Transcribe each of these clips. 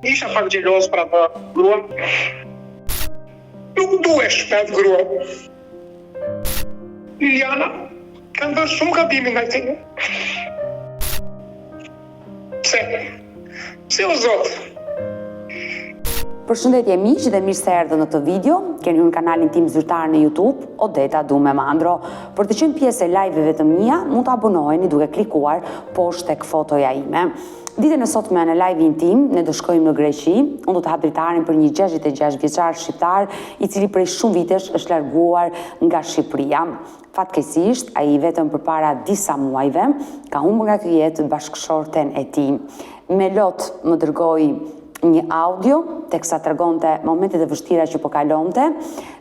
isha pak xheloz për atë grua. Nuk duhesh me atë grua. Liliana, kanë bërë shumë gabime nga ti. Pse o Zot? Përshëndetje miq dhe mirë se erdhët në këtë video. Keni hyrë në kanalin tim zyrtar në YouTube, Odeta Dume Mandro. Për të qenë pjesë e live-eve të mia, mund të abonoheni duke klikuar poshtë tek fotoja ime. Ditën e sotme në live-in tim, ne do shkojmë në Greqi. Unë do të hap dritarin për një 66 vjeçar shqiptar, i cili prej shumë vitesh është larguar nga Shqipëria. Fatkeqësisht, ai vetëm përpara disa muajve ka humbur nga ky jetë bashkëshorten e tij. Me lot më dërgoi një audio, teksa tregonte momentet e vështira që po kalonte,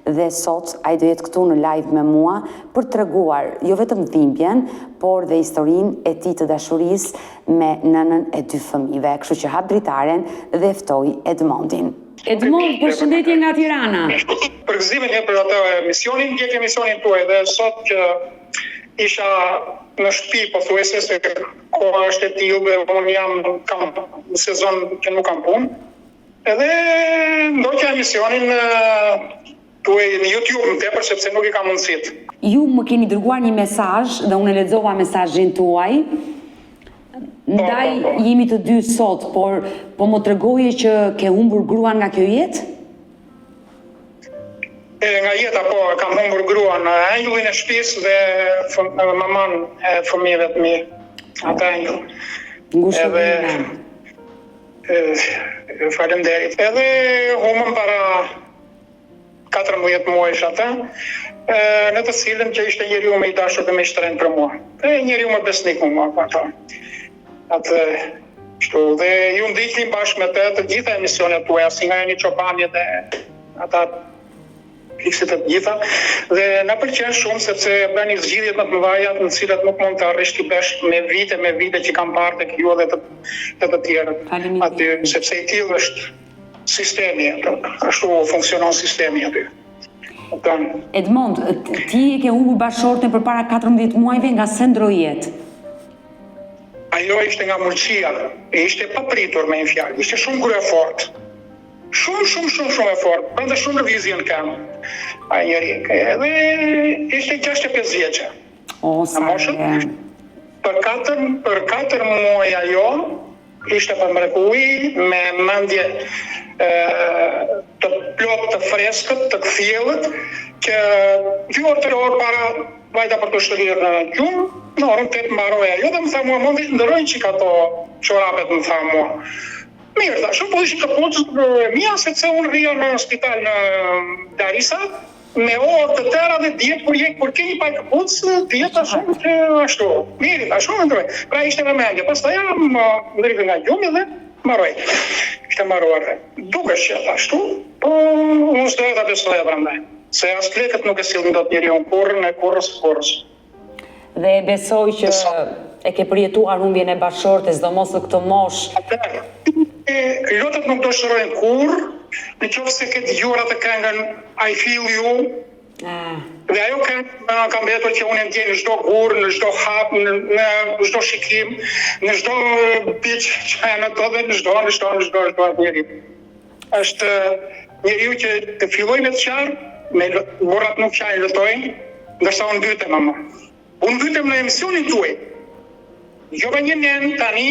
dhe sot ai do jetë këtu në live me mua për treguar jo vetëm dhimbjen, por dhe historinë e tij të dashurisë me nënën e 2 fëmijëve. Kështu që hap dritaren dhe ftoj Edmondin. Edmond, përshëndetje nga Tirana. Përgëzimin e për atë emisionin, ndjek emisionin tuaj dhe sot që isha në shtëpi, pothuajse se koha është e tillë dhe unë kam në sezon që nuk kam punë. Edhe ndoqja emisionin tuaj në YouTube më tepër sepse nuk i kam mundësitë. Ju më keni dërguar një mesazh dhe unë e lexova mesazhin tuaj. Ndaj jemi të dy sot, por po më tregoje që ke humbur gruan nga kjo jetë? Nga jeta po, kam humbur gruan, anjullin e shtëpisë dhe maman e fëmijëve të mi. Atë anjull. Faleminderit. Edhe humbëm para 14 muajsh atë, në të cilën që ishte njeriu më i dashur dhe më i shtrenjtë për mua. Njeriu më besnik më mua, atë kështu. Dhe ju ndiqnim bashkë me të gjitha emisionet tuaja, si nga Jeni Çobani dhe ata fiksit të gjitha, dhe na pëlqen shumë sepse bëni zgjidhjet më të mëdha, në të cilat nuk mund të arrish ti bësh me vite që kam parë tek ju dhe të tjerët. Aty sepse i tillë është sistemi, ashtu funksionon sistemi aty. Edmond, ti e ke humbur bashkëshorten përpara 14 muajve, nga se ndroi jetë? Ajo ishte nga murësia, ishte papritur me një fjalë, ishte shumë kur e fortë. Shumë e fortë, prandaj shumë lëvizje kam. Ai njeri, edhe ishte 65 vjeçë. Sa e. Për 4 muaj ajo ishte pa mrekulli, me mendje të plot të freskët, të kthjellët, që 2 orë 3 orë para vajta për të shërirë në gjumë, në orën 8 mbaroi ajo dhe më tha mua, mund të ndërrojnë çik ato çorapet, më tha mua. Mirë, shumë po ishim të punë mia, sepse unë rria në spital në Darisa, me orë të tëra dhe djetë kur ke një pak këpucë, djetë shumë që ashtu. Mirë, ashtu më ndroj. Pra ishte me mendje, pastaj jam ndritë nga gjumi dhe mbaroi. Ishte mbaruar. Dukesh që ashtu, po unë s'doja ta besoja prandaj. Se as lekët nuk e sillin dot njeriu kurrë në kurrës. Dhe besoj që e ke përjetuar humbjen e bashkëshortes, domos në këtë moshë. Lotët nuk do shërojnë kur, në qoftë se ke dëgjuar atë këngën I Feel You. Dhe ajo këngë ka mbetur që unë e ndjej në çdo gur, në çdo hap, në çdo shikim, në çdo biç që janë ato dhe në çdo njeri. Është njeriu që të filloj me të qarë, me burrat nuk qajnë lutojnë, ndërsa unë mbytem ama. Unë mbytem në emisionin tuaj. Jo me një nen tani,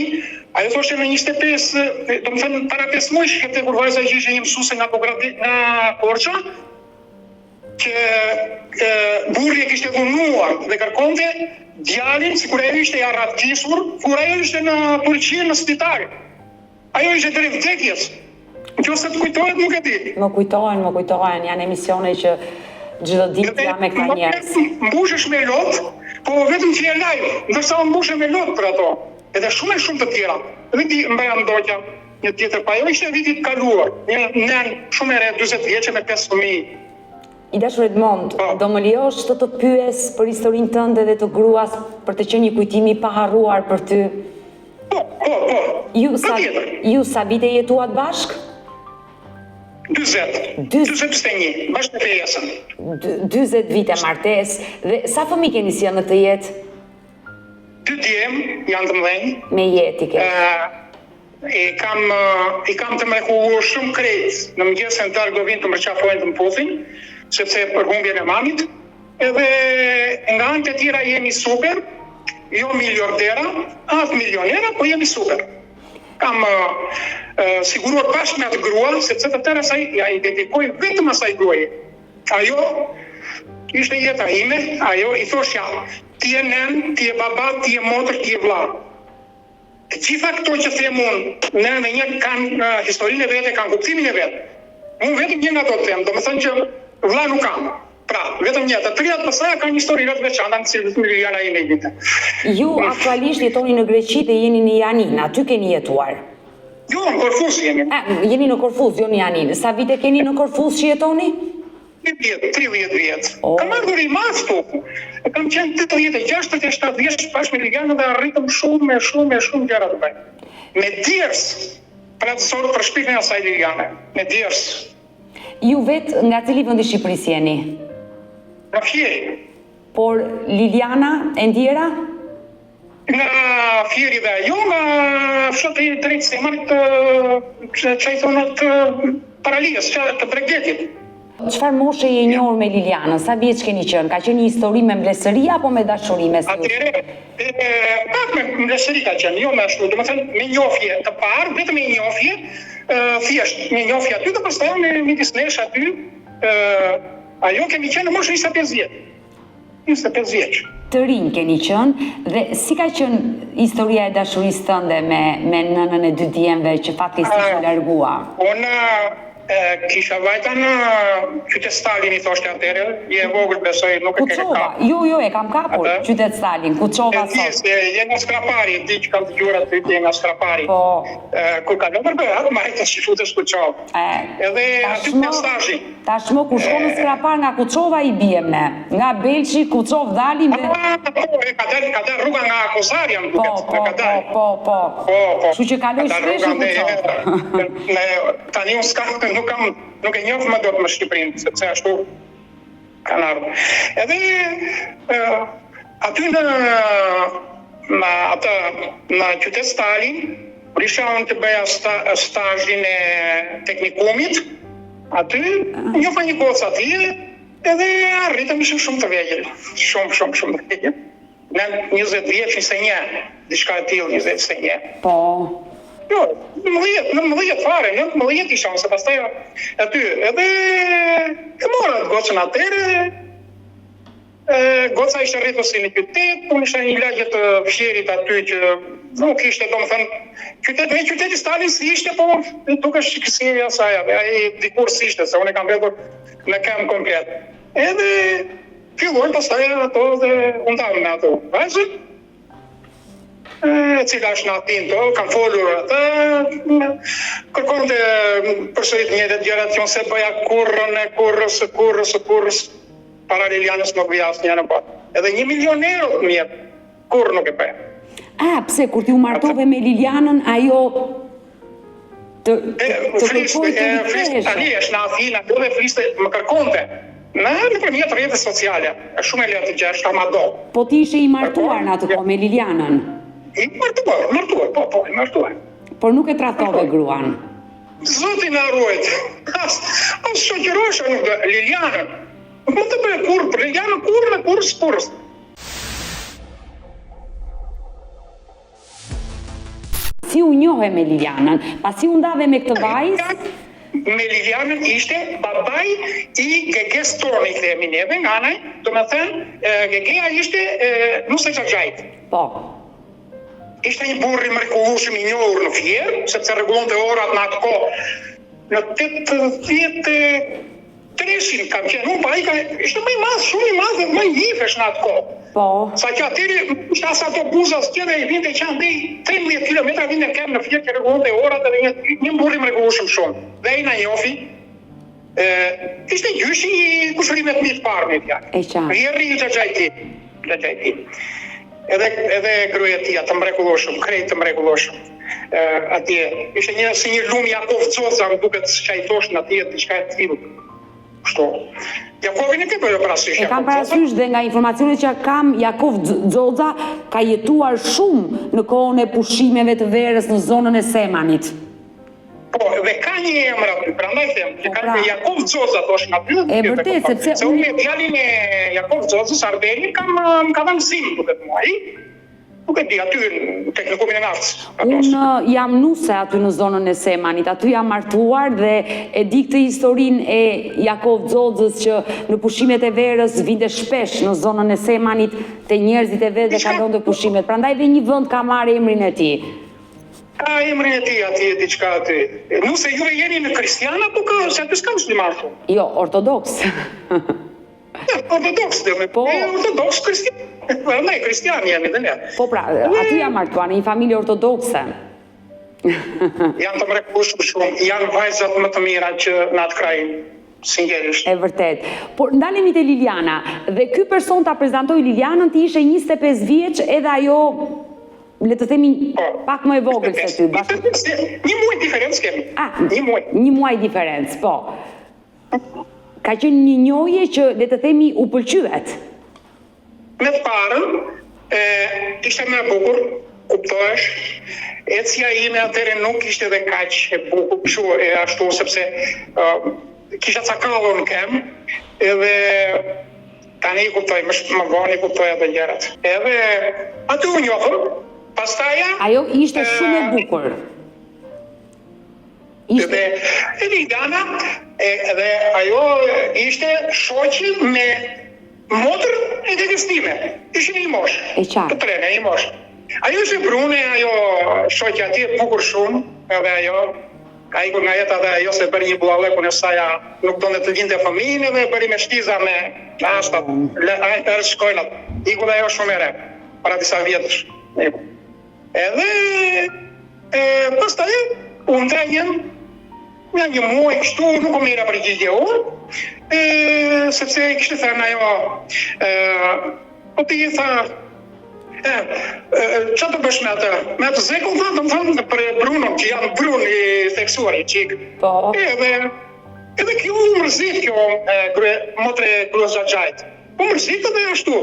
ajo thoshte në 25, do më thënë para 5 muaj, këtë kur vajza që ishte një mësuese nga Korça, që burri e kishte dhunuar dhe kërkonte djalin, sikur ajo ishte arratësur, kur ajo ishte në Turqi në spital. Ajo ishte drejt vdekjes. Nëse të kujtohet, nuk e di. Më kujtohen, janë emisione që çdo ditë jam me këta njerëz. Mbushesh me lot, po vetëm që je live, ndërsa unë mbushem me lot për ato. Edhe shumë të tjera. Dhe ti mbaja ndoqja një tjetër, pa ajo ishte vitit kaluar. Një nën shumë e re, 40 vjeçë me 5 fëmijë. I dashur Edmond, do më lejosh të pyes për historinë tënde dhe të gruas, për të qenë një kujtim i paharruar për ty? Po. Ju sa vite jetuat bashk? 21, bashkë me fejesën. 20 vite martesë, dhe sa fëmijë keni si janë në këtë jetë? 2 djem, janë të mëdhenj. Me jetë i ke? I kam të mrekulluar shumë krejt në mëngjesën darkë do vinë të mërqafojnë të më puthin, sepse për humbjen e mamit, edhe nga anë të tjera jemi super, jo miliardera, as milionera, po jemi super. Kam siguruar bashkë me atë grua, sepse të tërë asaj ja i dedikoj vetëm asaj gruaje. Ajo ishte jeta ime, ajo i thoshja, ti e nen, ti e baba, ti e motër, ti e vlla. Të gjitha këto që them unë, ne me një kanë historinë e vete, kanë kuptimin e vetë. Unë vetëm një nga to të them, do më thënë që vlla nuk kam. Pra, vetëm një, të trijat pësaja kanë një histori vetë veçanta në cilët Liliana i nejtë. Ju aktualisht jetoni në Greqi dhe jeni në Janin, aty keni jetuar? Jo, në Korfuz jemi. Jeni në Korfuz, jo në Janin. Sa vite keni në Korfuz që jetoni? 30 vjetë. Kam ardhur i mas tu. Kam qenë 86-87 vjeç bashkë me Liliana dhe arritëm shumë gjëra të bëj. Me djers, pra të sorë për shpikën e asaj Liliane, me djers. Ju vetë nga cili vend i Shqipërisë jeni? Nga Fieri. Por Liliana e ndjera? Nga Fieri dhe ajo, nga fshatë i drejtë Semarit që i thonat Paralijës, të Bregdetit. Çfarë moshe je njohur me Lilianën? Sa vjeç keni qenë? Ka qenë një histori me mbledhsëri apo me dashuri mes jush? Atëherë, pak me mbledhsëri ka qenë, jo me ashtu, domethënë me njohje të parë, vetëm me njohje, thjesht, me njohje aty dhe pastaj me midis nesh aty, ajo kemi qenë në moshën 25 vjeç. 25 vjeç. Të rinj keni qenë dhe si ka qenë historia e dashurisë tënde me nënën e dy djemve që fatkeqësisht u largua? Unë kisha vajta në qytet Stalin i thoshte atëherë, je vogël besoj nuk e ke kapur. Jo, e kam kapur, qytet Stalin, Kuçova sot. Je nga Skrapari, di që kam dëgjuar aty, je nga Skrapari. Po. Kur kalon për Berat, marrë që futesh Kuçovë. Edhe aty në stazhi. Tashmë kur shkon në Skrapar nga Kuçova i biem ne. Nga Belçi, Kuçovë dalim dhe ka dalë rruga nga Kozarja më duket. Po. Kështu që kaloj shpesh në Kuçovë. Tani unë nuk e njoh më dot më Shqipërinë, sepse ashtu kanë ardhur. Edhe aty në qytet Stalin, risha unë të bëja stazhin e teknikumit, aty njofa një gocë aty, edhe arritëm ishim shumë të vegjël, shumë të vegjël. Në 20 vjeç, 21, diçka e tillë, 20-21. Po. Jo, në 10 fare, në 10 isha, se pastaj aty, edhe e mora gocën atëherë, goca ishte rritur si në qytet, unë isha një lagje të Fsherit aty që nuk ishte, domethënë, qyteti Stalin si ishte, po dukesh si asaj, ai dikur si ishte, se unë kam vetur në kamp komplet. Edhe fillojnë pastaj ato dhe undam me ato vajzën, cila është në atin të, kam folur atë, kërkon të përsërit një dhe gjeracion se bëja kurrës, para Lilianës nuk bëja asë një në batë. Edhe 1 milion euro të mjetë, kurrë nuk e bëja. Pse, kur ti u martove me Lilianën, ajo të kërkoj të riktheheshe? Tani është në Athinë, ato dhe fliste, më kërkonte. Nëpërmjet rrjetet sociale, është shumë e lehtë që është amado. Po ti ishe i martuar në atë kohë me Lilianën? I martuar. Por nuk e tradhtove gruan? Zoti na ruajt. As shoqërohesh në Lilianën. Nuk të bëj kurrë, për Lilianën kurrë. Si u njohe me Lilianën? Pasi u ndave me këtë vajzë? Me Lilianën ishte babai i Geges tonë, i themi neve nga anaj, do me thënë, Gegeja ishte Nusa Xhaxhait. Po. Ishte një burr i mrekullueshëm i njohur në Fier, sepse rregullonte orat në atë kohë. Në 83 kam qenë unë, pa ishte më i madh, shumë i madh dhe më i hifesh në atë kohë. Po. Sa që atëri ishte as ato buzas tjera i vinte që andej 13 kilometra vinte në kem në Fier që rregullonte orat dhe një burr i mrekullueshëm shumë. Dhe ai na njofi. Ishte gjyshi i kushërimit të parë me fjalë. E qartë. Rrjedhi i Xhaxhait. Edhe gruaja e tij të mrekullueshëm, krejt të mrekullueshëm. Atje ishte si një lum Jakov Coca, më duket që ai thoshte atje diçka e tillë. kështu. Jakovin e ke për parasysh. E kam parasysh dhe nga informacionet që kam, Jakov Xoxa ka jetuar shumë në kohën e pushimeve të verës në zonën e Semanit. Po, dhe ka një emër aty, prandaj them, që ka Jakov Xoxa thoshin aty. E vërtet, sepse se unë djalin e Jakov Xoxës Arbeni ka dhënë sim duket mua. Nuk e di aty në teknikumin e naftës. Unë jam nuse aty në zonën e Semanit, aty jam martuar dhe e di këtë historinë e Jakov Xoxës që në pushimet e verës vinte shpesh në zonën e Semanit te njerëzit e vetë dhe kalonte pushimet. Prandaj dhe një vend ka marrë emrin e tij. Ka emrin e tij aty diçka aty. Nuse juve jeni në kristian apo se aty s'ka musliman shumë? Jo, ortodoks. Ortodoks dhe me ortodoks kristian. Ne kristian jemi dhe ne. Po pra, aty jam martuar në një familje ortodokse. Janë të mrekullueshëm shumë, janë vajzat më të mira që në atë kraj. Sinqerisht. E vërtet. Por ndalemi te Liliana dhe ky person ta prezantoi Lilianën, ti ishe 25 vjeç edhe ajo le të themi pak më e vogël se ty. Një muaj diferencë kemi. Një muaj diferencë, po. Ka qenë një njohje që le të themi u pëlqyet. Me të parën, ishte më e bukur, kuptohesh, ecja ime atëre nuk ishte dhe kaq e bukur, kështu e ashtu, sepse kisha cakallon në kem, edhe tani i kuptoj, më vonë i kuptoj atë gjërat. Edhe aty u njohëm, pastaja... Ajo ishte shumë e bukur. Edhe Liliana, edhe ajo ishte shoqi me motër e dedës time. Ishin një mosh. E qartë. Të trene, një mosh. Ajo ishte brune, ajo shoqja ati e bukur shumë, edhe ajo ka ikur nga jeta dhe ajo se bëri një bullallekun e saja nuk donte të vinte fëmijën edhe bëri me shtiza me ashtat, erë shkojnat. Ikur dhe ajo shumë e re, para disa vjetësh. Edhe pastaj unë trenjen nga një muaj kështu, nuk o mira përgjigje unë, sepse i kishte thënë ajo, po ti tha, që të bësh me atë? Me atë zekull, të më thënë për Brunon, që janë Brun i theksuar i qikë. Edhe kjo u mërzit, kjo motre Gruas Xhaxhait. U mërzit edhe ashtu.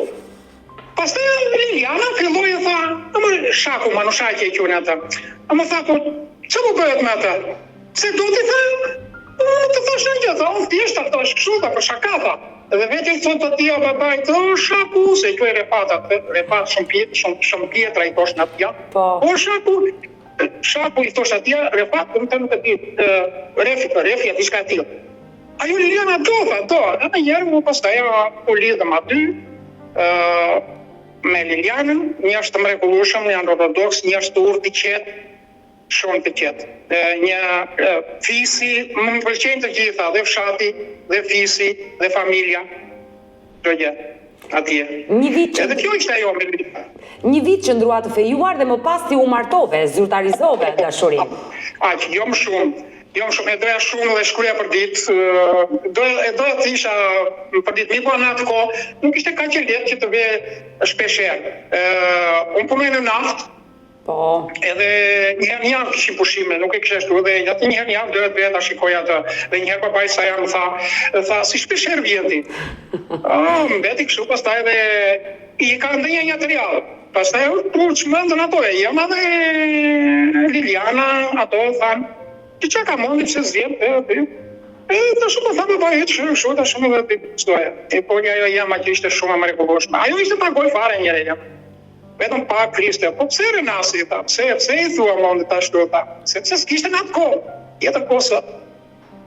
Pastaj Liliana filloi e tha, "Ama shaku, manushaqe e quhen ata." Ama tha, "Po çfarë bëhet me ata?" Se do t'i tha, "Unë të thash një gjë, unë thjesht ta thash kështu, ta për shaka tha." Edhe vetë i thotë atia babait, "Shaku, se kjo e repat shumë pjetra i thosh në atja." Po shaku i thosh atja, repat, të nuk e di, refja, diçka e tillë. Ajo Liliana do, edhe njerë mu pastaj u lidhëm aty, me Lilianën, një është të mrekullueshëm, një është ortodoks, një është të urtë i qetë, shumë të qetë. Një fisi, më pëlqejnë të gjitha, dhe fshati, dhe fisi, dhe familja, do gjë, atje. Edhe kjo ishte ajo me Lilianën. Një vit që ndrua të fejuar dhe më pas ti u martove, zyrtarizove dashurin. Aq, jo më shumë. E doja shumë dhe shkruja për ditë, doja të isha për ditë, mi po në atë ko, nuk ishte ka që letë që të ve shpesher. Unë punoj në naftë, edhe njëherë një javë kishim pushime, nuk e kishe shtu, dhe njëherë një javë dhe të ta shikoj atë, dhe njëherë papaj sa jam tha, si shpesher vjeti. Mbeti kështu, pastaj dhe i ka ndënja një të rjallë. Pastaj që më ndën ato e jem, edhe Liliana, ato thanë, që ka mundi që zjem, të shumë të thamë bëjt shumë, të shumë dhe të qdoja. Po një ajo jema që ishte shumë e mrekullueshme. Ajo ishte pa goj fare njëre jem. Vetëm pa Kriste, po pse renasi, pse i thua mundi të ashtu, sepse s'kishte në atë kohë, jetër kosa.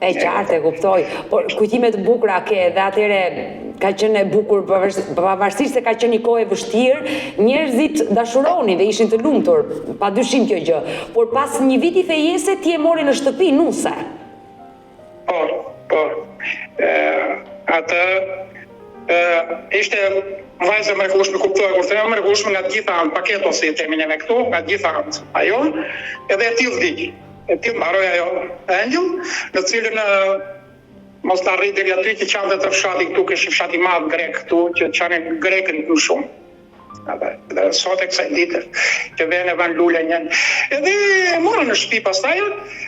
E qartë e kuptoj, por kujtimet bukura ke dhe atyre ka qenë e bukur, pavarësisht se ka qenë një kohë e vështirë, njerëzit dashuronin dhe ishin të lumtur, pa dyshim kjo gjë. Por pas një viti fejese ti e mori në shtëpi, nuse. Po. Atë ishte vajzë mrekullueshme, kuptoj, kur të mrekullueshme nga gjitha paketo, si termin e me këtu, nga gjitha ajo, edhe e tillë vdiq. E ti mbaroj ajo Angel, në cilën mos të arrit deri aty që qanë dhe të fshati këtu, kështë fshati madhë grek këtu, që qanë grekën këtu shumë. Dhe sot e kësaj ditë që vjen e van lule njën. Edhe morën në shtëpi pastaj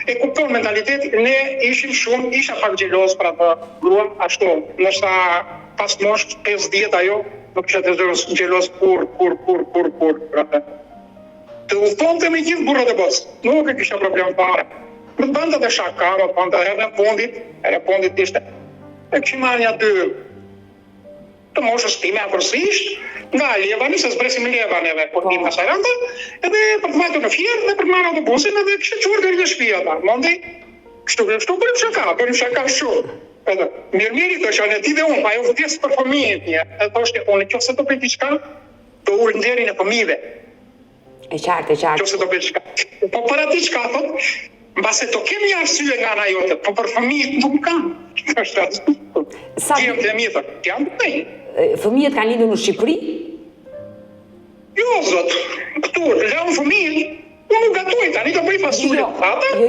e kupton mentalitetin. Ne isha pak xheloz për atë gruan ashtu. Ndoshta pas moshës 50 ajo nuk kisha të xheloz kur për atë. Të udhtonte me gjithë burrat e botës. Nuk e kisha problem fare. Më bënda dhe shaka, më bënda herë në fundit ishte. E këshim marrë një 2 të moshës time afërsisht, nga Levani, se zbresim Levan edhe për një pasaranta, edhe për të vajtur në fjerë dhe për të marrë autobusin edhe kështë qurë dhe një shpia ta. Mondi, kështu bërim shaka shumë. Edhe, mirë të që në ti dhe unë, pa jo vëtjesë për fëmijët një, edhe të është unë, që se të bëjt i qka, të ullë nderin e fëmijëve. E qartë. Që se të bëjt qka. Po për ati qka, thot, mbase të kemi një arsye nga ana jote, po për fëmijët nuk kam. Fëmijët kanë lindur në Shqipëri? Jo, zot. Këtu, laun fëmijët, unë nuk gatoj, tani të bëj fasullet.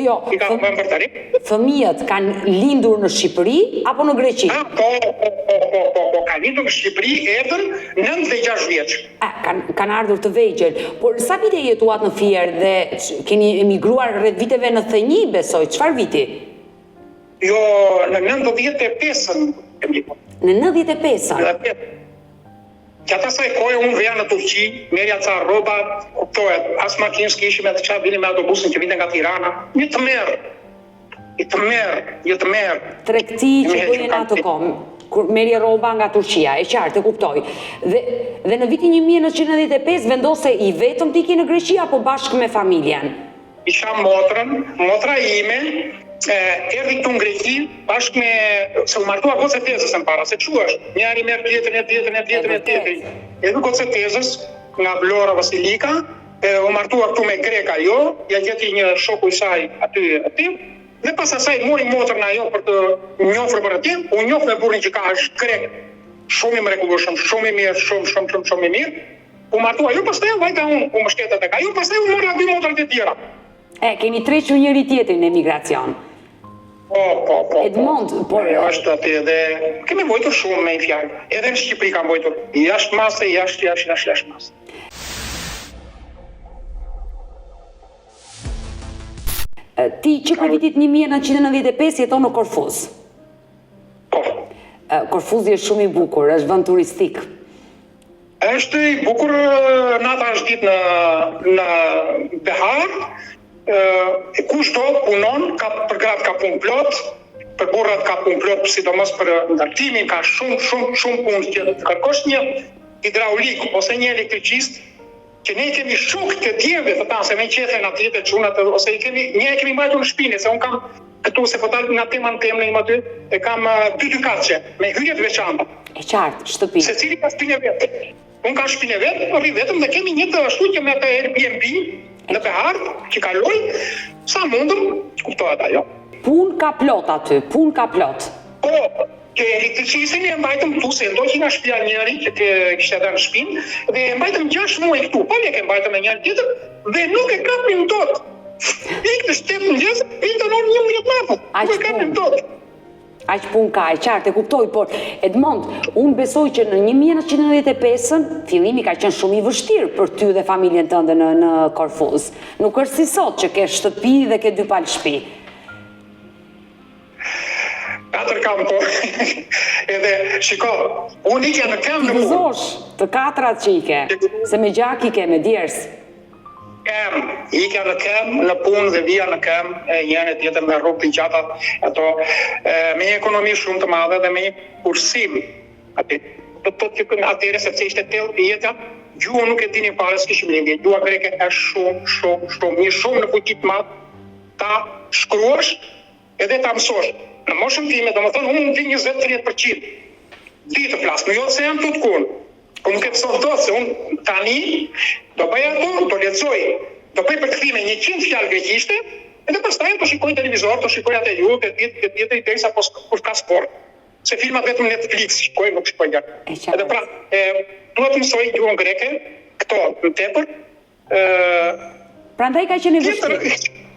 Jo. Fëmijët kanë lindur në Shqipëri apo në Greqi? Po, kanë lindur në Shqipëri, erdhën 9 dhe 6 vjeç. Kanë ardhur të vegjël. Por sa vite jetuat në Fier dhe keni emigruar rreth viteve 91, besoj, çfarë viti? Jo, në 95-ën. Në 95-ën? Që ata sa e kohë unë veja në Turqi, merja ca rroba, kuptohet, as makinë s'kishim edhe qa vini me autobusin që vinte nga Tirana. Një të merë. Tregti që bëjnë në ato kohë, kur merje rroba nga Turqia, e qartë, e kuptoj. Dhe në vitin 1995 vendose i vetëm tiki në Greqi apo bashkë me familjen? Isha motra ime, erdhi këtu në Greqi, bashkë me, se u martua gocë e tezës në para, se që është, njëri merë tjetër. Edhe gocë e tezës, nga Vlora Vasilika, u martua këtu me Greka jo, ja gjeti një shoku i saj aty, dhe pas asaj mori motrën ajo për të njofër për aty, u njof me burrin që ka është Grek, shumë i mrekullueshëm, shumë i mirë, shumë i mirë, u martua ajo, pastaj u vajta unë, u mbështeta tek ajo, pastaj u mora 2 motrat e tjera. Keni trequr njëri tjetrin në emigracion. Po. Edmond, por... është aty dhe kemi vojtur shumë me i fjalë. Edhe në Shqipëri kam vojtur. Jashtë mase, jashtë mase. Ti që për vitit 1995 jeton në Korfuz. Po. Korfuzi është shumë i bukur, është vend turistik. Është i bukur, nata është ditë në behar, kushdo punon, për gratë ka punë plot, për burrat ka punë plot, sidomos për ndërtimin, ka shumë punë që të kërkosh një hidraulik ose një elektricist, që ne kemi shok të tjerëve të tanë, se me qethen aty të çunat, ose një e kemi mbajtur në shpinë, se unë kam këtu se po dalë nga teman temë në aty, e kam 2 dykaqe me hyrje të veçanta. E qartë, shtëpi. Secili ka shpinë vetë. Unë kam shpinë vetë, por rri vetëm dhe kemi një të ashtu që me atë Airbnb në behar, që kaloj, sa mundëm, kuptohet ajo. Pun ka plot aty, Po, që elektricistin e mbajtëm këtu, se ndoj që nga shpia njëri, që kishte edhe në shpinë, dhe e mbajtëm 6 muaj këtu, pa ne ke mbajtëm e njëri tjetër, dhe nuk e kapim dot. Ik në 7 mëngjes, të në 11 natë, nuk e kapim dot. Aq pun ka, e qartë, e kuptoj, por Edmond, unë besoj që në 1995-ën, fillimi ka qenë shumë i vështirë për ty dhe familjen tënde në Korfuz. Nuk është si sot që ke shtëpi dhe ke 2 palë shtëpi. Katër kam po, edhe shiko, unë ike në kem në punë. Ti gëzosh të 4 që ike, se me gjak ike, me djers. Ike në kem, në punë dhe vija në kem, njënë tjetër me rrugë të gjata, ato, me një ekonomi shumë të madhe dhe me një kursim. Do të të të atyre, sepse ishte tellë jeta, gjuhë nuk e dini fare, s'kishim lindje. Gjuha greke është shumë në fuqit madh, ta shkruash edhe ta mësosh. Në moshën time, do më thonë, unë mund të 20-30%. Di të flasë, në jo se jam të të kunë. Po nuk e pësot do, se unë tani do bëj ato, do lexoj, do bëj për të kthime 100 fjalë greqishte, edhe pastaj do shikoj televizor, do shikoj atë ju, këtë ditë i derisa kur ka sport. Se filmat vetëm Netflix shikoj, nuk shikoj gjatë. Edhe pra, duhet të mësoj gjuhën greke, këto në tepër. Prandaj ka qenë vështirë.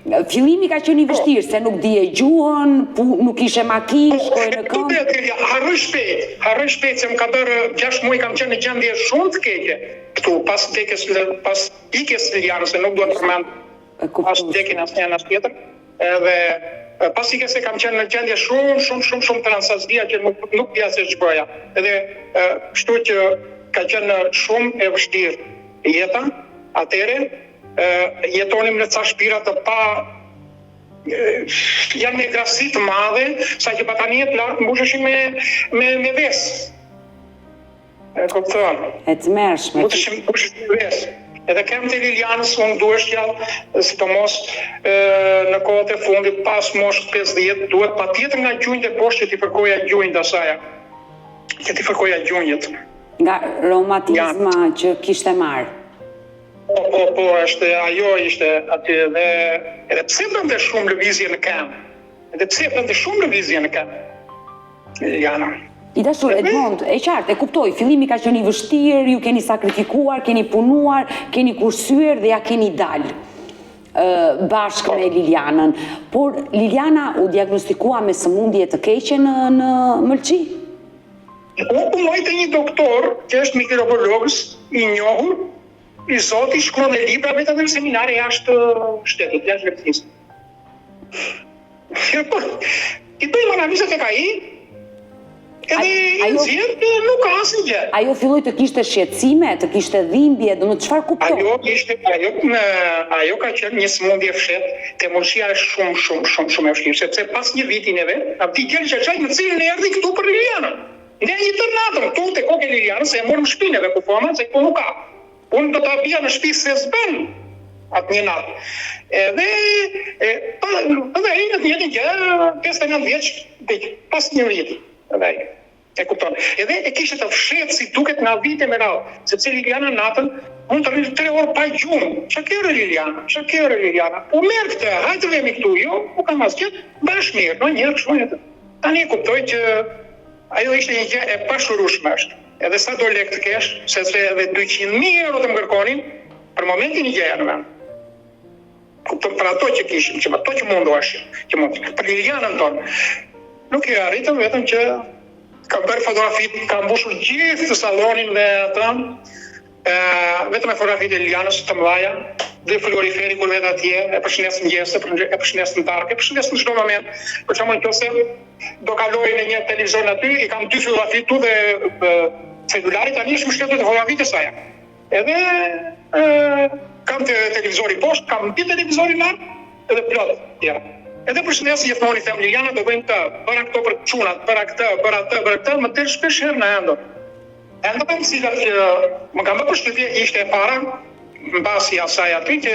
Fillimi ka qenë i vështirë, se nuk dije gjuhën, nuk ishe makinë, shkoj në këmbë. Harroj shpejt, se më ka bërë 6 muaj kam qenë në gjendje shumë të keqe këtu, pas ikjes Lilianës, se nuk duhet të përmend pas vdekjen asnjë as tjetër. Edhe pas ikjes se kam qenë në gjendje shumë transazdia që nuk dija se ç'bëja. Edhe kështu që ka qenë shumë e vështirë jeta atëre. Jetonim në ca shtëpira të pa janë me grasi të madhe, sa që bataniet lartë mbusheshin me vesë. Kupton? E të mërshme. Mbusheshin me vesë. Edhe kem të Lilianës, unë dueshtja, sidomos në kohët e fundit, pas mosh 50, duhet patjetër nga gjunjët e poshtë që t'i fërkoja gjunjët asaja. Që t'i fërkoja gjunjët. Nga reumatizma që kishte marrë. Po, ajo ishte aty dhe edhe pse bënte shumë lëvizje në këmbë. Jana. I dashur, Edmond, e qartë, e kuptoj, fillimi ka qenë i vështirë, ju keni sakrifikuar, keni punuar, keni kursyer dhe ja keni dalë bashkë me Lilianën. Por Liliana u diagnostikua me sëmundje të keqe në Mëlqi? Unë punoj te një doktor që është mikrobiologës i njohur, i zoti shkruan dhe libra vetëm në seminare jashtë shtetit, jashtë Lëvizjes. I bëjmë analizat tek ai, edhe nxjerrë nuk ka asnjë. Ajo filloi të kishte shqetësime, të kishte dhimbje, domethënë çfarë kuptoi? Ajo ka qenë një sëmundje fshet, Mëlqia është shumë e vështirë, sepse pas një viti neve, abdi gjeli që në cilën erdhi këtu për Lilianën. Ne një tërë natën, këtu te kokë Lilianës, se e morëm shpineve ku fama, se këtu nuk ka. Unë do të apia në shtëpi se s'bën atë një natë. Edhe ai në të njëjtën gjë, 59 vjeç, pas një viti. Edhe ai. E kupton. Edhe e kishte të fshetë si duket nga vite me radhë, sepse Liliana natën mund të rritë 3 orë pa gjumë. Çka kjo Liliana? Po merr këtë, hajde vemi këtu, jo, po kam asgjë, bash mirë, no njëherë kështu jetë. Tani e kuptoj që ajo ishte një gjë e pashurueshme është. Edhe sa do lek të kesh, sepse edhe 200.000 euro të më kërkonin, për momentin një gjë në vend. Kupton, për ato që kishim, që ato që mundoheshin, për Lilianën tonë. Nuk i arritëm, vetëm që ka bërë fotografit, ka mbushur gjithë salonin dhe atë, vetëm e fotografit e Lilianës të mëdhaja, dhe frigoriferi kur vetë atje, e përshëndes në gjese, e përshëndes në darkë, e përshëndes në çdo moment. Për shembull nëse do kaloj në një televizor aty, i kam 2 fotografi tu dhe celularit tani është më shkëtuar të fotografit e saj. Edhe kam televizori poshtë, kam një televizori lart, edhe plot tjera. Edhe përshëndes gjithmonë i them Liliana do bëjmë të, bëra këto për çunat, bëra këtë, më del shpesh herë në endo. Endo kam si që më kam bërë përshtypje ishte e para, mbasi asaj aty që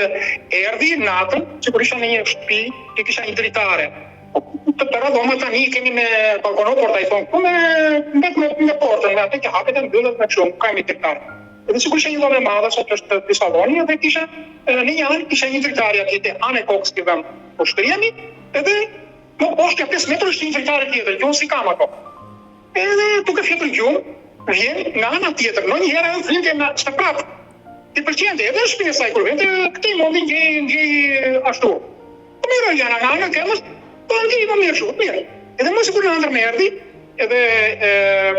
erdhi natën, që kur isha në një shtëpi, që kisha një dritare. Të tëra dhoma tani kemi me balkono porta i thonë, ku me portën, me atë që hapet e mbyllet me kështu, ka një dritarë. Edhe sikur isha një dhomë e madhe, sa që është të saloni, edhe kisha në një anë, kisha një dritare aty te anë e kokës që vëm po shtriemi, edhe më poshtë 5 metrë është një dritare tjetër, që unë si kam ato. Edhe duke fjetër gjumë, vjen nga ana tjetër, në një herë edhe flinte nga shtë prapë. Ti pëlqente, edhe në shpinë e saj kur vente, këtë i mondi ndjej ashtu. Po mirë Liliana, nga ana këmës, po ndjej më mirë shumë, mirë. Edhe më sikur në ndër me erdhi, edhe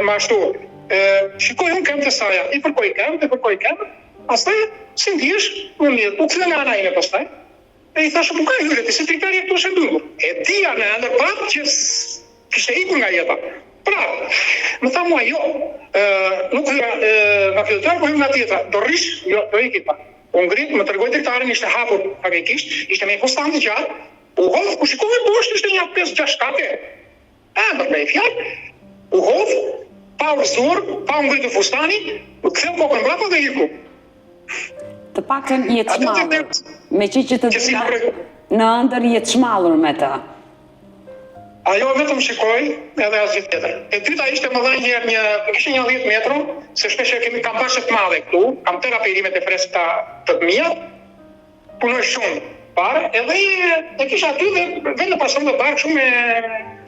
më ashtu. Shikoj unë këmë të saja, i përkoj këmë, astaj, si ndjesh, më mirë, po këtë nga ana ime pastaj. E i thashë, po ka hyre, ti si tritari e këtu është e dundur. E dia në ndër prapë që kishte ikur nga jeta. Pra, më tha mua, jo, nuk nga filtrar, po nga tjetra, do rish, jo, do ikit pa. Unë ngrit, më tërgoj dritarin, ishte hapur pakekisht, ishte me konstantë gjatë, u hodh, ku shikove poshtë, ishte një 5-6 kate. Ndër me i fjallë, u hodh, pa urzur, pa ngritur fustani, u ktheu kokën mbrapa dhe iku. Të paktën jetë shmallur, me që të dhina, në ndër jetë shmallur me ta. Ajo vetëm shikoj edhe asgjë tjetër. E dyta ishte më dha njëherë kishte një 10 metro, se shpesh kam bashkë të madhe këtu, kam terapirimet e freskëta të mia. Punoj shumë parë, edhe e kisha aty dhe vende pason të bark shumë me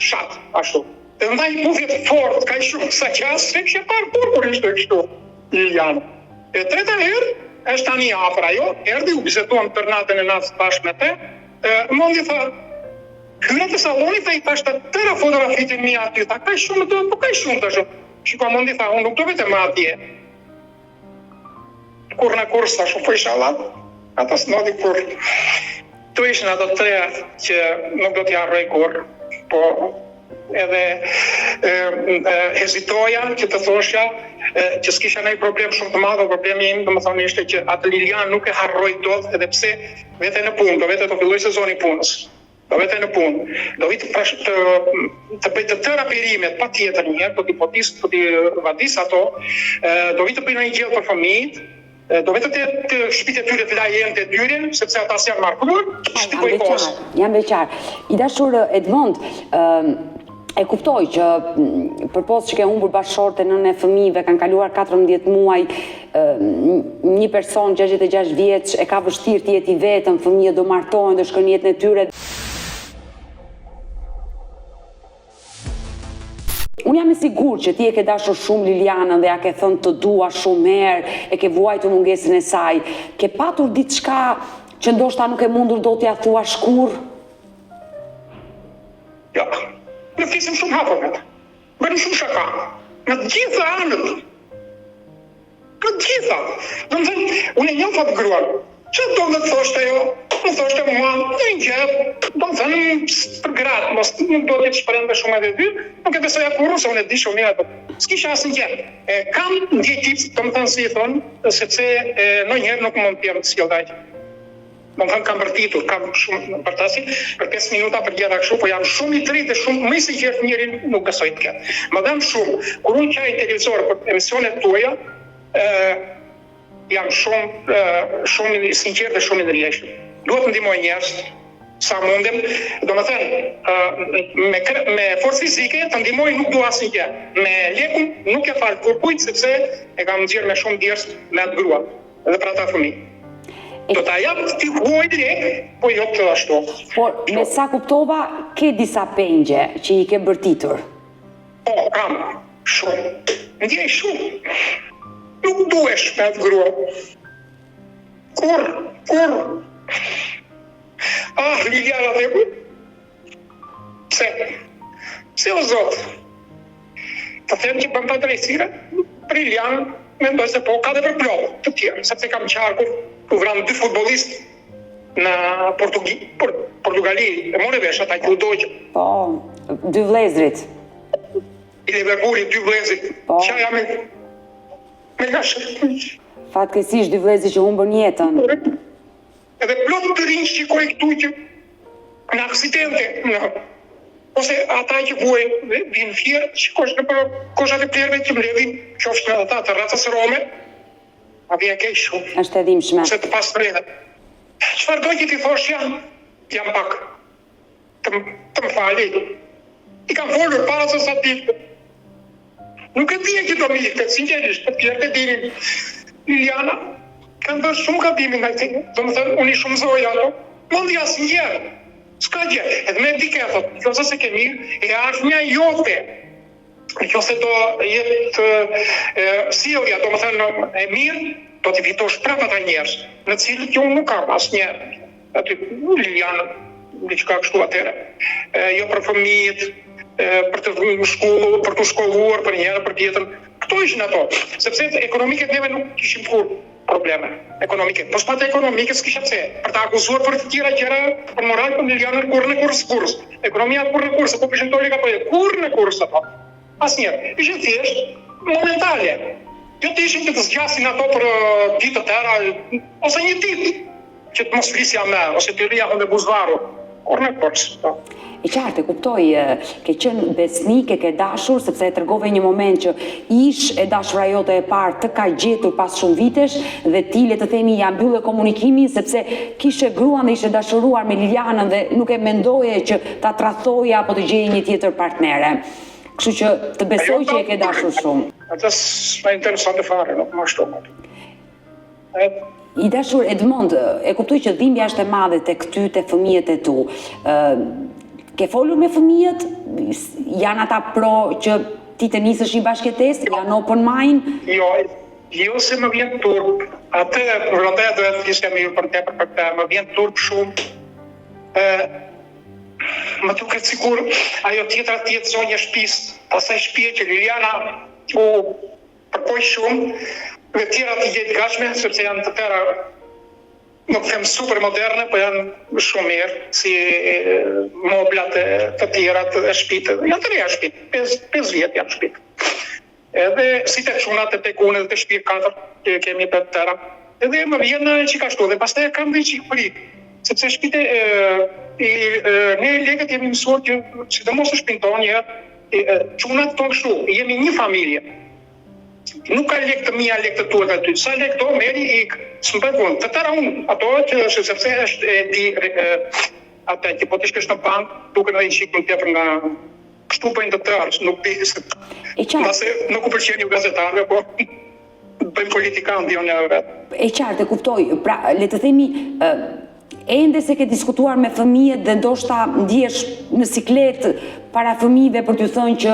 shat ashtu. Dhe ndaj bufjet fort, ka shumë sa qas, se kisha parë kur ishte kështu Liliana. E treta herë është tani afër ajo, erdhi u biseduam për natën e natës bashkë me te, Mundi tha, hyra të salonit dhe i thash të tëra fotografit e mija aty, tha, kaj shumë të, po kaj shumë të shumë. Shiko, mundi tha, unë nuk do vetëm atje. Kur në kurs, tha shumë, po isha lat, ata s'nodi kur. Tu ishën ato tre që nuk do t'ja arroj kur, po edhe hezitoja që të thosha që s'kisha nëjë problem shumë të madhe, problemi im, do më thonë ishte që atë Lilian nuk e harroj dot, edhe pse vete në punë, do vete të filloj sezoni punës. Do vete në punë, do vitë të bëjtë të tëra perimet, pa tjetër njërë, do t'i vadis ato, do vitë të bëjnë një gjellë për fëmijët, do vetë të shpite tyre të lajen të tyre, sepse ata si janë markuar, shtikoj posë. Jam beqar. I dashur Edmond, e kuptoj që përpos që ke humbur bashkëshorte nënë e fëmijëve, kanë kaluar 14 muaj, një person 66 vjeç e ka vështirë të jetë i vetëm, fëmijët do martohen, do shkojnë jetën e tyre. Unë jam e sigur që ti e ke dashur shumë Lilianën dhe ja ke thënë të dua shumë herë, e ke vuajtur mungesën e saj. Ke patur diçka që ndoshta nuk e mundur do t'ja thuash kurrë? Ja, ne flisim shumë hapur vetë. Bënim shumë shaka. Në të gjitha anët. Në të gjitha. Do më thënë, unë e njëm fatë gruan. Që do më të thoshte jo? Më thoshte mua, në një gjepë, do më thënë për gratë, mos nuk do t'jetë shpërende shumë edhe dy, nuk e besoja kurrë, se unë e di shumë mirë, s'kisha asë një gjepë. Kam ndjekit, do më thënë si i thonë, sepse në njëherë nuk më pjerë të sjellaj. Do më thënë kam bërtitur, kam shumë bërtasi, për 5 minuta për gjera kështu, po jam shumë i trit e shumë, më i sigurt njërin nuk besoj të ketë. Më dam shumë, kur unë qaj televizor për emisionet tuaja, jam shumë i sinqert dhe shumë i ndërgjegjshëm. Duhet të ndihmoj njerëz sa mundem, do më thënë, me forcë fizike të ndihmoj nuk dua asnjë gjë. Me lekun nuk e fal kurkujt sepse e kam nxjerr me shumë djersë me atë grua dhe për ata fëmijë. Do ta jap ti huaj direkt, po jo të ashtu. Por me sa kuptova, ke disa pengje që i ke bërtitur? Po, kam shumë. Ndjej shumë. Nuk duhesh me atë grua. Kur? Liliana dhe ku? Pse o Zot? Të them që bëm të drejtësire, për Liliana, mendoj se po, ka dhe për plovë të tjerë, sepse kam qarkur, ku vranë 2 futbolistë në Portugali, e more vesh ata ku dojgjë. Po, 2 vlezrit. I Liverpooli, 2 vlezrit. Po. Qa jam me gashë. Fatkesish 2 vlezrit që humbën jetën. Edhe plot të rinjë që shikoj këtu që në aksidente, ose ata që vuajnë vinë fjerë, shikosh në për koshat e plerve që mledhin, qofsh me ata të racës rome, a vjen keq shumë. Është edhimshme. Se të pas mledhe. Çfarë do që ti thosh jam pak, të më fali. I kam folur para se sa t'ikte. Nuk e dhja që do më ikte, sinqerisht, për tjerë të dinin. Liliana, kanë bërë shumë gabimin nga ti, do më thënë, unë i shumë zoja ato, mundi asë njerë, s'ka gjë, edhe me dike e thotë, nëse se ke mirë, e ardhmja jote, nëse do jetë sjellja, do më thënë, e mirë, do t'i fitosh prap ata njerëz, në cilët që unë nuk kam asë njerë, aty Liliana, diçka kështu atere, jo për fëmijët, për të shkolluar për njëra për tjetër, këto ishin ato, sepse ekonomike neve nuk kishim kur probleme ekonomike. Po s'pate ekonomike s'kisha pse. Për të akuzuar për të tjera gjëra për moral për Lilianën kur në kurs. Ekonomia kur në kurs, po përshën toli ka po e kur në kurs ato. Asnjëherë. Ishin thjesht momentale. Jo të ishin që të zgjasin ato për ditë të tëra, ose një ditë që të mos flisja me, ose të rria me buzvaru. Kur në kurs. E qartë, e kuptoj, ke qenë besnike, ke dashur, sepse e tregove një moment që ish e dashura jote e parë të ka gjetur pas shumë vitesh dhe ti le të themi ja mbyllë komunikimin sepse kishe gruan dhe ishe dashuruar me Lilianën dhe nuk e mendoje që ta tradhtoje apo të gjeje një tjetër partnere. Kështu që të besoj që e ke dashur shumë. Atë s'ma interesante fare, nuk më ashtu. I dashur Edmond, e kuptoj që dhimbja është e madhe tek ty, tek fëmijët e tu. Ke folur me fëmijët? Janë ata pro që ti të nisësh një bashkëtesë? Janë open mind? Jo se më vjen turp. Atë vërtet do të ishte mirë për te për këtë, më vjen turp shumë. Më duket sikur ajo tjetra tjetë zonja shtëpisë, pastaj shtëpia që Liliana u përpoj shumë, dhe tjera të jetë gatshme, sepse janë të tëra, nuk them super moderne, po janë shumë mirë, si moblat të tjera të shtëpitë. Janë të reja shtëpitë, 5 vjet janë shtëpitë. Edhe si të çunat të tekune dhe të shtëpi 4 që kemi të tëra. Edhe më vjen që ka shtu, dhe pastaj kam dhe qikë frikë, sepse shtëpitë ne legët jemi mësuar që sidomos në shtëpinë tonë, çunat tonë kështu, jemi një familje. Nuk ka lek të mia, lek të tua aty. Sa lek do merri ik, s'më punë. Të tëra unë, ato që sepse është e di ata që po të shkesh në bank, duke në shikun tjetër nga kështu po të tërë, nuk di se mbase nuk u pëlqen ju gazetarëve, po bëjmë politikanë dion e vetë. E qartë, e kuptoj. Pra, le të themi, ende se ke diskutuar me fëmijët dhe ndoshta ndjesh në siklet para fëmijëve për t'ju thënë që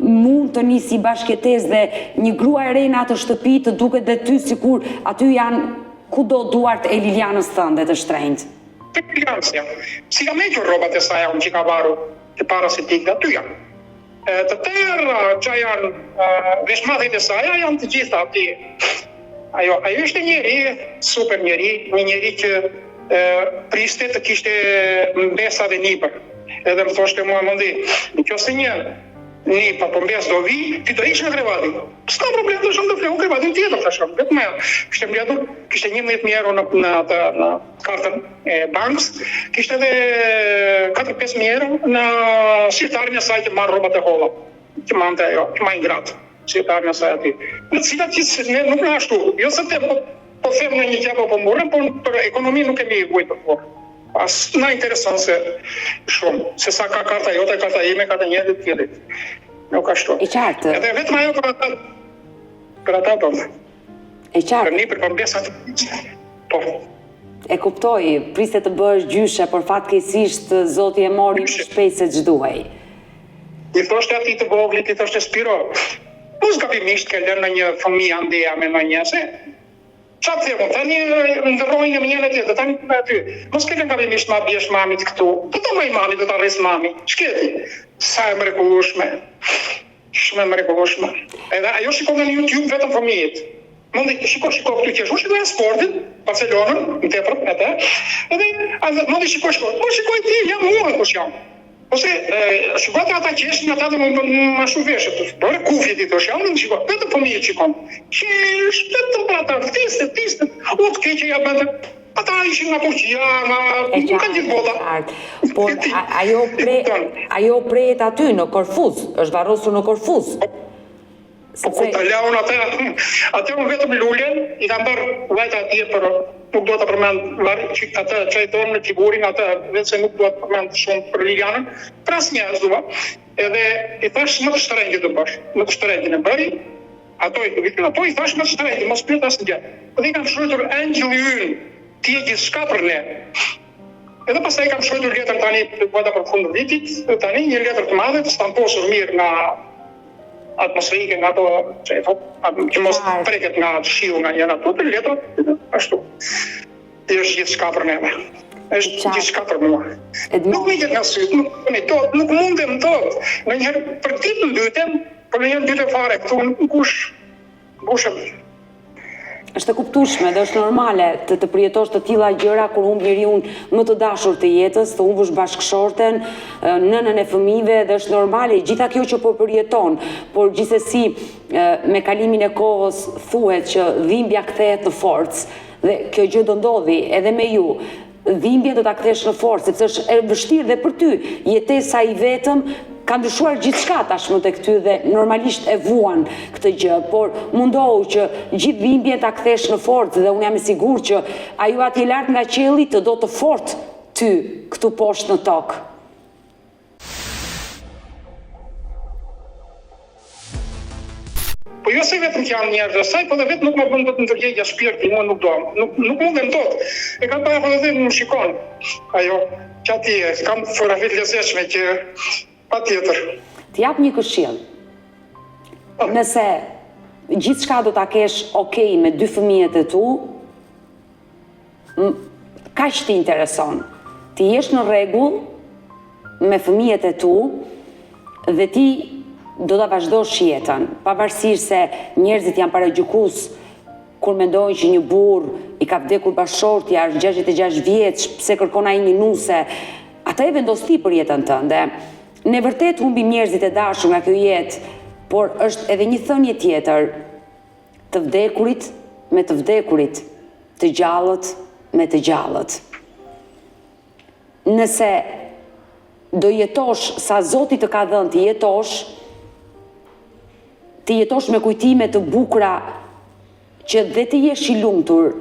mund të nisi bashkëtesë dhe një grua e re në atë shtëpi të duket dhe ty sikur aty janë kudo duart e Lilianës tënde të shtrenjtë. Të Lilianës janë. Si kam hequr rrobat e saj unë që ka varu të para se tikë, aty janë. Të tërë që janë veshmadhit e saj janë të gjitha aty. Ajo ishte njeri, super njeri, një njeri që priste të kishte mbesa dhe nipër. Edhe më thoshte mua mundi, në kjo se një nipa po mbes do vi, ti do ish në krevatin. S'ka problem të shumë të flehu krevatin tjetër të shumë. Vetë me, kishte mbledur, kishte 11.000 euro në kartën e bankës, kishte edhe 4-5.000 euro në shqiptarin e saj që marrë robat e holla. Që mante ajo, që ma ingratë, shqiptarin e saj ati. Në cilat që nuk në ashtu, jo se te po them në një qepo po mburën, por për ekonomi nuk kemi vujtë për forë. As na intereson se shumë, se sa ka karta jote, karta ime, ka të njërit tjerit. Nuk ashtu. E qartë. Edhe vetëm ajo për ata tonë. E qartë. Për një për përmbesat. Po. E kuptoj, priste të bësh gjyshe, por fatkeqësisht Zoti e mori më shpejt se ç'duhej. I thoshte ati të voglit, i thoshte Spiro, po zgabimisht ke lënë në një fëmijë andeja me në një, se qatë themo, tani ndërrojnë në njën e tjetë, tani me aty. Mos ke lënë gabimisht ma bjesh mamit këtu, do të mëj mami, do të arres mami. Shketi, sa e mrekullueshme, shumë e mrekullueshme. Edhe ajo shikon në YouTube vetëm fëmijët. Mundi shiko këtu që është, shikoj sportin, Barcelonën, në tepër, edhe mundi shiko, po shikoj ti, jam unë, kush jam. Ose shikojte ata që eshin ata dhe më shuveshët, bërë kufjet i të shjam, në shikoj, vetëm fëmijët shikon. Që vetëm për ata, tistet, u të keqe ja bëndë, ata ishin nga Turqia, nga kanë gjithë bota. Por ajo prejet aty në Korfuz, është varrosur në Korfuz. Po ku të laun atë unë vetëm lullen, i kam bërë vajta atje për nuk do të përmend atë që i tonë në figurin atë, vetë se nuk do të përmend shumë për Lilianën, për asë një asë edhe i thash më të shtrenjë të bësh, më të shtrenjë në bëri, ato i thash më të shtrenjë, mos pyet asë një. Dhe i kam shkruar Angel Yyn, ti e gjithë shka për ne. Edhe pastaj kam shkruar letër tani për fund vitit, tani një letër të madhe të stamposur mirë nga atmosferike nga ato që mos preket nga shiu nga njëra ato të letrat, ashtu. Dhe është gjithë shka për neve. është gjithë shka për mua. Nuk me gjithë nga sytë, nuk mundem tot. Në njëherë për ditë në dytem, për në njëherë dyte fare, këtu nuk kush bushëm. Është e kuptueshme dhe është normale të përjetosh të tilla gjëra kur humb njeriu më të dashur të jetës, të humbësh bashkëshorten, nënën e fëmijëve dhe është normale gjitha kjo që po përjeton, por gjithsesi me kalimin e kohës thuhet që dhimbja kthehet në forcë dhe kjo gjë do ndodhi edhe me ju. Dhimbjen do ta kthesh në forcë, sepse është e vështirë dhe për ty. Jetesa i vetëm ka ndryshuar gjithçka tashmë tek ty dhe normalisht e vuan këtë gjë, por mundohu që gjithë dhimbjen ta kthesh në forcë dhe unë jam e sigurt që ajo atje lart nga qielli të do të fortë ty këtu poshtë në tokë. Po jo se vetëm që janë njerëz asaj, po dhe vetë nuk më bën të ndërgjegja shpirti, mua nuk do. Nuk mundem dot. E kam parë edhe më shikon. Ajo, që atje, kam fotografi të lezetshme që patjetër. Të jap një këshill. Nëse gjithçka do ta kesh okay me dy fëmijët e tu, kaq të intereson. ti jesh në rregull me fëmijët e tu dhe ti do ta vazhdosh jetën, pavarësisht se njerëzit janë paragjykues kur mendojnë që një burr i ka vdekur bashortja, 66 vjeç, pse kërkon ai një nuse, ata e vendos ti për jetën tënde. Ne vërtet humbim njerëzit e dashur nga kjo jetë, por është edhe një thënie tjetër, të vdekurit me të vdekurit, të gjallët me të gjallët. Nëse do jetosh sa Zoti të ka dhënë të jetosh me kujtime të bukura që dhe të jesh i lumtur,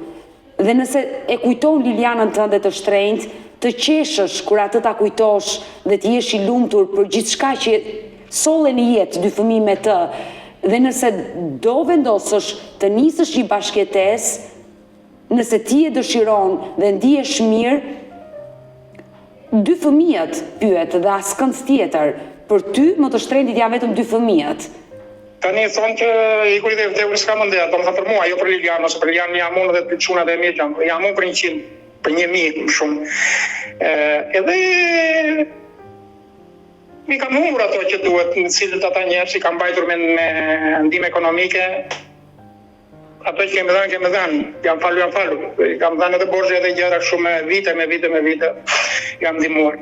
dhe nëse e kujton Lilianën tënde të shtrenjtë, të qeshësh kur atë ta kujtosh dhe të jesh i lumtur për gjithçka që solle në jetë dy fëmijë me të, dhe nëse do vendosësh të nisësh një bashkëtesë, nëse ti e dëshiron dhe ndihesh mirë, dy fëmijët pyet dhe askënd tjetër, për ty më të shtrenjtit janë vetëm dy fëmijët. Tani thonë që i kujt e vdekur s'ka më ndeja, do të thonë për mua, jo për Lilianën, ose për Lilianën jam unë dhe për çunat e mia, jam unë për 100, për 1000 më shumë. Edhe mi kam humbur ato që duhet, në cilët ata njerëz i kam mbajtur me ndihmë ekonomike. Ato që kemi dhënë, jam falur. I kam dhënë edhe borxhe edhe gjëra shumë me vite, jam ndihmuar.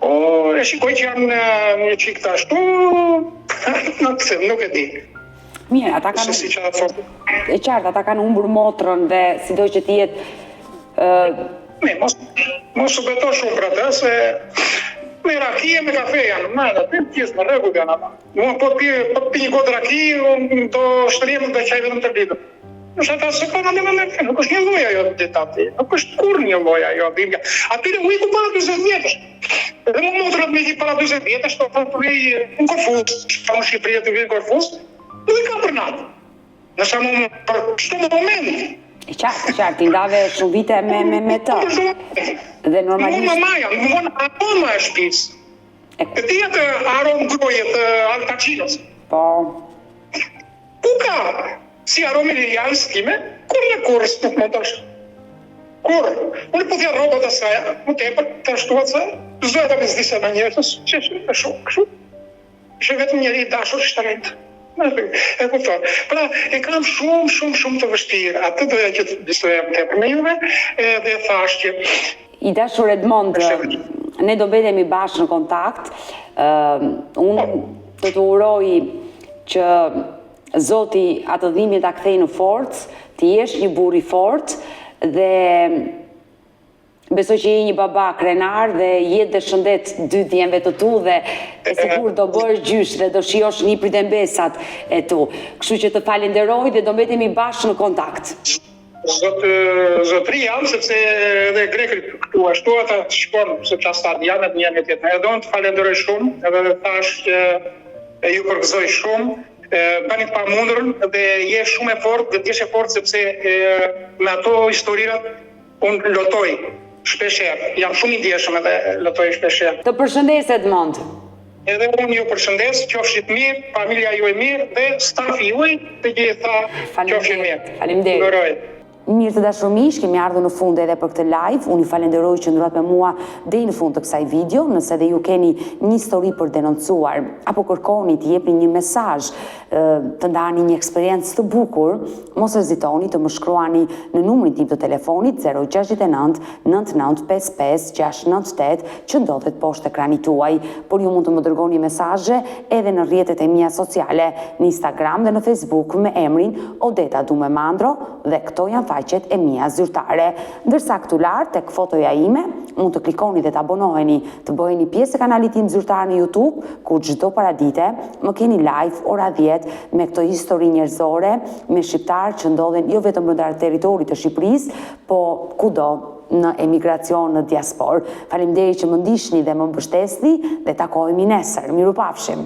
O, e shikoj që janë një qik të ashtu, nuk e di. Mirë, ata kanë... E qartë, ata kanë humbur motrën dhe sido që ti jetë... Mos u beto shumë për atë, se me raki e me kafe janë, aty pjesë në rregull janë ata. Po pi një gotë raki, do shtërim dhe qaj vetëm të ditë. Nëse ata se kanë me nuk është një lloj ajo detati, nuk është kur një lloj ajo bimja. Atyre u iku para 40 vjetësh. Dhe më motrat me i para 40 vjetësh, të thonë të vej në Korfuz, që në Shqipëri të vej në Korfuz, nuk i ka për natë. Nësa më për çdo moment. E qartë, ti ndave shumë vite me të. Dhe normalisht... Më maja, më vonë aroma e shtëpisë. E ti atë aromë grojet Al Pacinos. Po. Ku ka? Si aromi Lilianës time, kur në kurës nuk më të është. Kur? Unë po t'ja robot asaja, më tepër të ashtuat se, zdoja të bezdisa në njerëtës, që e shumë, kështu. Ishe vetëm njeri i dashur shtrenjtë. E kupton. Pra, e kam shumë të vështirë. Atë doja që të bistoja më tepër me juve, dhe thash që... I dashur Edmond, ne do mbetemi bashkë në kontakt. Unë të uroj që Zoti atë dhimbje ta kthej në forcë, ti jesh një burr i fortë dhe besoj që je një baba krenar dhe jetë dhe shëndet dy djemve të tu dhe e sigur do bësh gjysh dhe do shijosh një prit e mbesat e tu. Kështu që të falenderoj dhe do mbetemi bashkë në kontakt. Zotri jam, sepse edhe grekët këtu ashtu ata shkon se çastat janë një tjetër. Edhe do të falenderoj shumë, edhe thash që ju përgëzoj shumë. Bani të pamundurën dhe je shumë e fortë dhe t'jesh e fortë sepse me ato historirat unë lotoj shpesher. Jam shumë i ndjeshëm edhe lotoj shpesher. Të përshëndes Edmond. Edhe unë ju përshëndes, qofshit mirë, familja ju e mirë dhe stafi juaj të gjitha qofshin mirë. Faleminderit. Mirë të dashur miq, kemi ardhur në fund edhe për këtë live. Unë ju falenderoj që ndrohet me mua deri në fund të kësaj video. Nëse dhe ju keni një histori për denoncuar apo kërkoni të jepni një mesazh, të ndani një eksperiencë të bukur, mos hezitoni të më shkruani në numrin tim të telefonit 069 9955 698 që ndodhet poshtë ekranit tuaj. Por ju mund të më dërgoni mesazhe edhe në rrjetet e mia sociale, në Instagram dhe në Facebook me emrin Odeta Dume Mandro dhe këto janë faqet e mia zyrtare. Ndërsa këtu lart tek fotoja ime mund të klikoni dhe të abonoheni, të bëheni pjesë e kanalit tim zyrtar në YouTube, ku çdo paradite më keni live ora 10 me këto histori njerëzore, me shqiptarë që ndodhen jo vetëm brenda territorit të Shqipërisë, po kudo në emigracion në diasporë. Faleminderit që më ndiqni dhe më mbështesni dhe takohemi nesër. Mirupafshim.